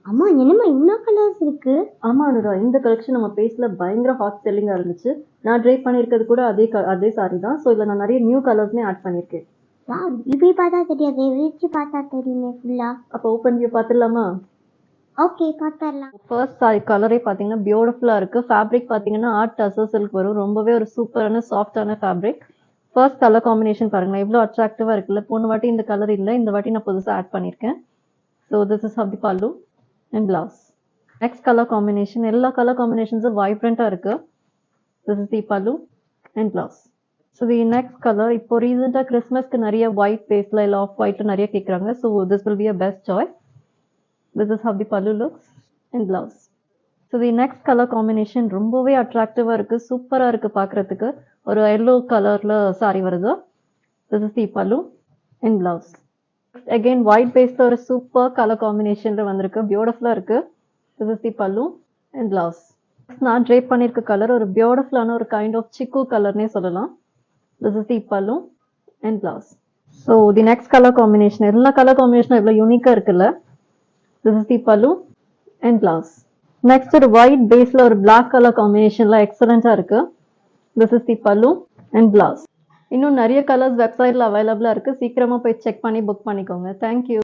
அம்மா என்னம்மா இவ்வளோ கலர்ஸ் இருக்கு? ஆமா அனுரா, இந்த கலெக்ஷன் நம்ம பேஜ்ல பயங்கர ஹாட் செல்லிங்கா இருந்துச்சு. நான் ட்ரை பண்ணியிருக்கிறது கூட அதே சாரி தான். ஸோ இதில் நான் நிறைய நியூ கலர்ஸ்மே ஆட் பண்ணியிருக்கேன். வாவ், இப்படி பார்த்தா தெரியாது, விரிச்சு பார்த்தா தெரியுமே ஃபுல்லா. அப்போ ஓப்பன் வியூ பார்த்துடலாமா? ஓகே, பார்த்துடலாம். ஃபர்ஸ்ட் சாரி கலரே பார்த்தீங்கன்னா பியூட்டிஃபுல்லாக இருக்குது. ஃபேப்ரிக் பார்த்தீங்கன்னா ஆர்ட் டசர் சில்க் வரும். ரொம்பவே ஒரு சூப்பரான சாஃப்டான ஃபேப்ரிக். ஃபர்ஸ்ட் கலர் காம்பினேஷன் பாருங்களேன், எவ்வளோ அட்ராக்டிவாக இருக்குல்ல. போன வாட்டி இந்த கலர் இல்லை, இந்த வாட்டி நான் புதுசாக ஆட் பண்ணியிருக்கேன். So this is of the pallu and blouse. Next colour combination, எல்லா கலர் காம்பினேஷன்ஸும் வைப்ரண்ட்டாக இருக்குது. This is the pallu and blouse. So the next colour, இப்போ ரீசெண்டாக கிறிஸ்மஸ்க்கு நிறைய ஒயிட் பேஸில் இல்லை ஆஃப் ஒயிட்டில் நிறைய கேட்குறாங்க. So this will be a best choice. This is how the pallu looks and blouse. So the next color combination ரொம்பவே அட்ராக்டிவாக இருக்குது, சூப்பராக இருக்குது பார்க்குறதுக்கு. ஒரு எல்லோ கலரில் சாரி வருது. This is the pallu and blouse. Again white பேஸில் ஒரு சூப்பர் கலர் காம்பினேஷனில் வந்திருக்கு, பியூட்டிஃபுல்லாக இருக்குது. This is the pallu and blouse. நான் ட்ரேப் பண்ணியிருக்க கலர் ஒரு பியூட்டிஃபுல்லான ஒரு கைண்ட் ஆஃப் சிக்கு கலர்னே சொல்லலாம். This is the pallu and blouse. So the next color combination, எல்லா கலர் காம்பினேஷனும் எவ்வளோ யூனிக்காக இருக்குல்ல. This is the pallu and blouse. Next ஒரு white baseல ஒரு black color combinationல excellent இருக்கு. This is the pallu and blouse. இன்னும் நிறைய கலர்ஸ் வெப்சைட்ல அவைலபிளா இருக்கு, சீக்கிரமா போய் செக் பண்ணி புக் பண்ணிக்கோங்க. Thank you.